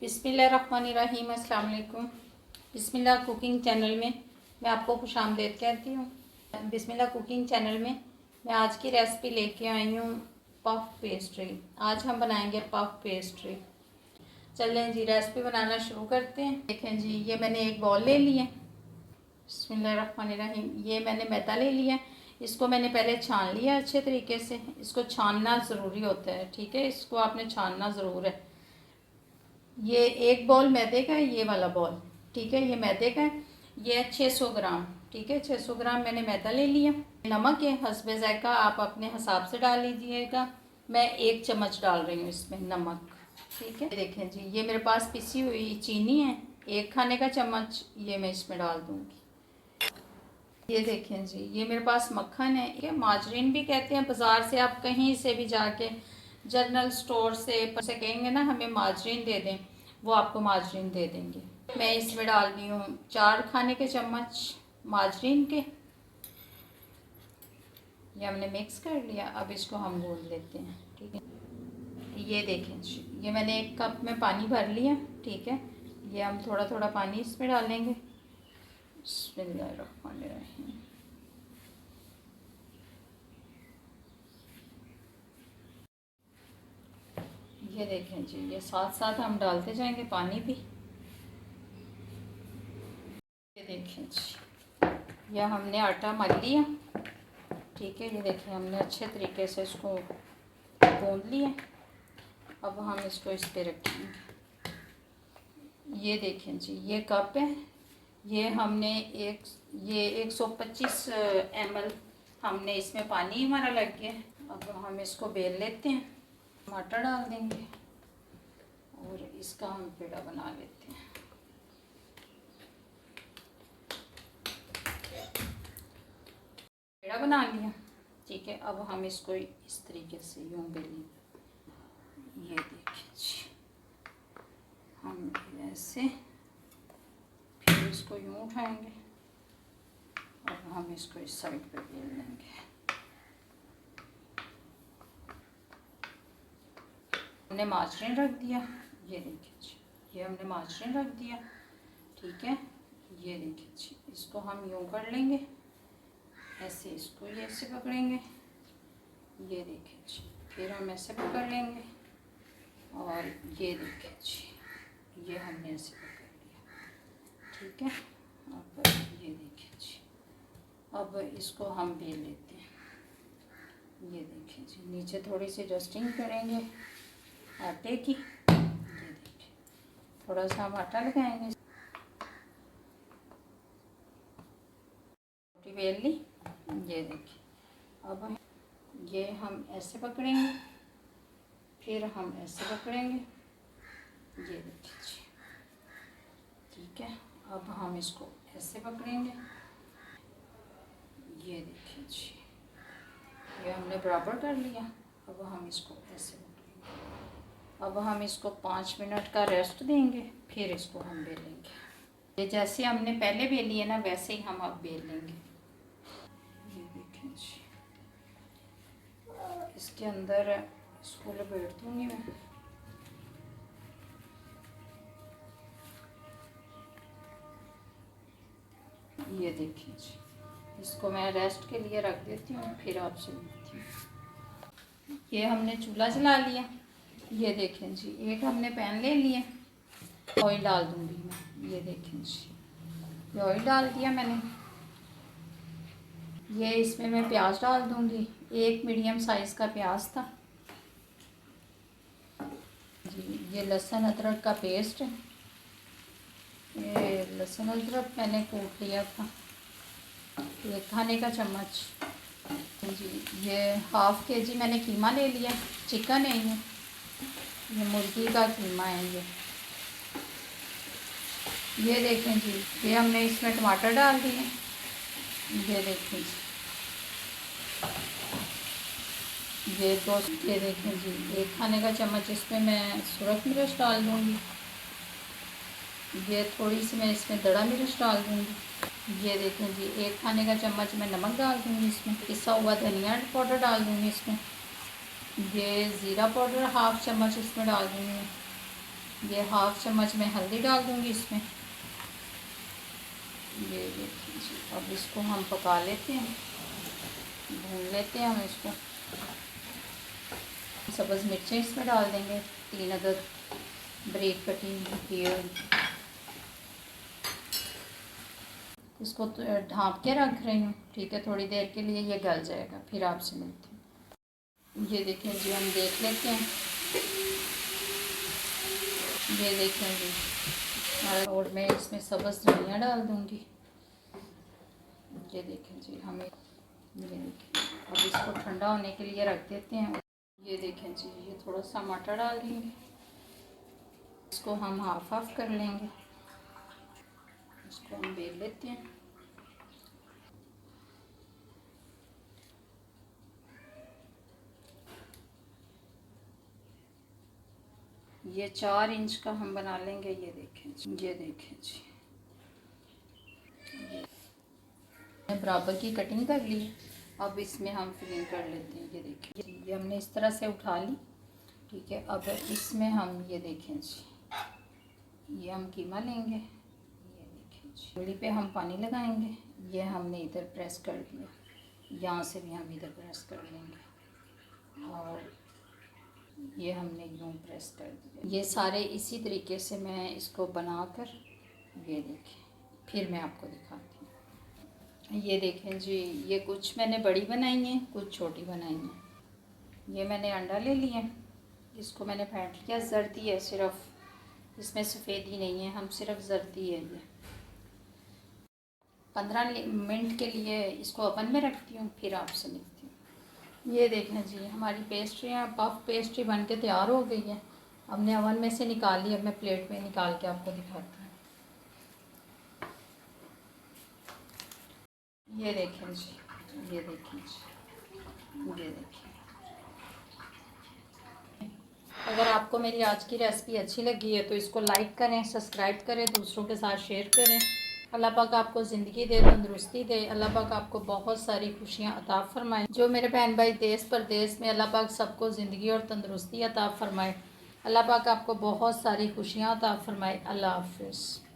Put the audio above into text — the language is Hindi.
बिस्मिल्लाहिर्रहमानिर्रहीम। अस्सलाम वालेकुम। बिस्मिल्लाह कुकिंग चैनल में मैं आपको खुशामदीद कहती हूँ। बिस्मिल्लाह कुकिंग चैनल में मैं आज की रेसिपी लेके आई हूँ पफ पेस्ट्री। आज हम बनाएंगे पफ पेस्ट्री। चलें जी रेसिपी बनाना शुरू करते हैं। देखें जी ये मैंने एक बॉल ले लिया। बिस्मिल्लाहिर्रहमानिर्रहीम। ये मैंने मैदा ले लिया। इसको मैंने पहले छान लिया अच्छे तरीके से। इसको छानना ज़रूरी होता है, ठीक है, इसको आपने छानना ज़रूर है। ये एक बॉल मैदे का है, ये वाला बॉल, ठीक है, ये मैदे का है। ये है 600 ग्राम, ठीक है, 600 ग्राम मैंने मैदा ले लिया। नमक है हस्बे ज़ायका, आप अपने हिसाब से डाल लीजिएगा। मैं 1 चम्मच डाल रही हूँ इसमें नमक, ठीक है। देखें जी ये मेरे पास पिसी हुई चीनी है, 1 खाने का चम्मच ये मैं इसमें डाल दूँगी। ये देखें जी ये मेरे पास मक्खन है, ये माजरीन भी कहते हैं। बाज़ार से आप कहीं से भी जाके जनरल स्टोर से कहेंगे ना हमें माजरीन दे दें, वो आपको माजरीन दे देंगे। मैं इसमें डाल रही हूँ 4 खाने के चम्मच माजरीन के। ये हमने मिक्स कर लिया, अब इसको हम गूंद लेते हैं, ठीक है। ये देखें जी ये मैंने 1 कप में पानी भर लिया, ठीक है। ये हम थोड़ा थोड़ा पानी इसमें डालेंगे। बिस्मिल्लाहिर्रहमानिर्रहीम। ये देखें जी ये साथ साथ हम डालते जाएंगे पानी भी। ये देखें जी यह हमने आटा मल लिया, ठीक है। ये देखें हमने अच्छे तरीके से इसको गूंद लिया। अब हम इसको इस पे रखेंगे। ये देखें जी ये कप है, ये हमने 125 ml हमने इसमें पानी हमारा लग गया। अब हम इसको बेल लेते हैं। टमाटर डाल देंगे और इसका हम पेड़ा बना लेते हैं। पेड़ा बना लिया, ठीक है। अब हम इसको इस तरीके से यूँ बेलेंगे। ये देखिए जी हम ऐसे फिर इसको यूँ उठाएंगे और हम इसको इस साइड पे बेल लेंगे। हमने माजरीन रख दिया, ये देखिए जी ये हमने माजरीन रख दिया, ठीक है। ये देखिए जी इसको हम यूँ कर लेंगे ऐसे, इसको ये ऐसे पकड़ेंगे। ये देखिए जी फिर हम ऐसे पकड़ लेंगे और ये देखिए जी ये हमने ऐसे पकड़ लिया, ठीक है। अब ये देखिए जी अब इसको हम बेल लेते हैं। ये देखिए जी नीचे थोड़ी सी डस्टिंग करेंगे आटे की। ये देखिए थोड़ा सा हम आटा लगाएंगे। रोटी बेल ली, ये देखिए। अब ये हम ऐसे पकड़ेंगे फिर हम ऐसे पकड़ेंगे। ये देखिए जी, ठीक है। अब हम इसको ऐसे पकड़ेंगे। ये देखिए जी ये हमने बराबर कर लिया। अब हम इसको ऐसे पकड़ेंगे। अब हम इसको 5 मिनट का रेस्ट देंगे, फिर इसको हम बेलेंगे। ये जैसे हमने पहले बेली है ना वैसे ही हम अब बेल लेंगे। ये देखिए जी इसके अंदर इसको लपेट दूँगी मैं। ये देखिए जी इसको मैं रेस्ट के लिए रख देती हूँ, फिर आपसे मिलती हूँ। ये हमने चूल्हा जला लिया। ये देखें जी एक हमने पैन ले लिया, ऑयल डाल दूँगी मैं। ये देखें जी ये ऑयल डाल दिया मैंने। ये इसमें मैं प्याज डाल दूँगी, 1 मीडियम साइज़ का प्याज था जी। ये लहसुन अदरक का पेस्ट है, ये लहसुन अदरक मैंने कूट लिया था 1 खाने का चम्मच जी। ये ½ kg मैंने कीमा ले लिया, चिकन है ये मुर्गी का कीमा है ये देखें जी ये हमने इसमें टमाटर डाल दिए। ये देखें जी ये देखें जी 1 खाने का चम्मच इसमें मैं सुरख मिर्च डाल दूँगी। ये थोड़ी सी मैं इसमें दड़ा मिर्च डाल दूँगी। ये देखें जी 1 खाने का चम्मच मैं नमक डाल दूँगी इसमें। पिसा हुआ धनिया पाउडर डाल दूँगी इसमें। ये ज़ीरा पाउडर ½ चम्मच इसमें डाल दूँगी। ये 1/2 चम्मच मैं हल्दी डाल दूँगी इसमें। ये देखिए जी, अब इसको हम पका लेते हैं, भून लेते हैं हम इसको। सब्ज़ मिर्चें इसमें डाल देंगे, 3 अदद बारीक कटी की हुई। इसको ढाँप के रख रही हूँ, ठीक है, थोड़ी देर के लिए ये गल जाएगा, फिर आपसे मिलती हूँ। ये देखें जी, हम देख लेते हैं। ये देखें जी, और मैं इसमें सब्ज़ धनिया डाल दूँगी। ये देखें जी, हमें ये देखें, अब इसको ठंडा होने के लिए रख देते हैं। ये देखें जी, ये थोड़ा सा मटर डाल देंगे, इसको हम हाफ कर लेंगे, इसको हम बेल लेते हैं। ये 4 इंच का हम बना लेंगे। ये देखें जी, ये देखें जी, बराबर की कटिंग कर ली। अब इसमें हम फिलिंग कर लेते हैं। ये देखिए, ये हमने इस तरह से उठा ली, ठीक है। अब इसमें हम ये देखें जी, ये हम कीमा लेंगे। ये देखें जी, उंगली पे हम पानी लगाएंगे, ये हमने इधर प्रेस कर दिया, यहाँ से भी हम इधर प्रेस कर लेंगे, और ये हमने यूँ प्रेस कर दिया। ये सारे इसी तरीके से मैं इसको बनाकर, ये देखें, फिर मैं आपको दिखाती हूँ। ये देखें जी, ये कुछ मैंने बड़ी बनाई हैं, कुछ छोटी बनाई हैं। ये मैंने अंडा ले लिया, इसको मैंने फेंट लिया। जर्दी है सिर्फ, इसमें सफ़ेदी नहीं है, हम सिर्फ जर्दी है। ये 15 मिनट के लिए इसको ओवन में रखती हूँ, फिर आपसे मिलती हूँ। ये देखें जी, हमारी पेस्ट्रियाँ पफ पेस्ट्री बन के तैयार हो गई है। हमने ओवन में से निकाल ली, अब मैं प्लेट में निकाल के आपको दिखाती हूँ। ये देखें जी, ये देखें जी, ये देखें। अगर आपको मेरी आज की रेसिपी अच्छी लगी है तो इसको लाइक करें, सब्सक्राइब करें, दूसरों के साथ शेयर करें। अल्लाह पाक आपको ज़िंदगी दे, तंदुरुस्ती दे। अल्लाह पाक आपको बहुत सारी खुशियाँ अता फ़रमाए। जो मेरे बहन भाई देश परदेश में, अल्लाह पाक सबको ज़िंदगी और तंदुरुस्ती अता फ़रमाए। अल्लाह पाक आपको बहुत सारी खुशियाँ अता फ़रमाए। अल्लाह हाफ़िज़।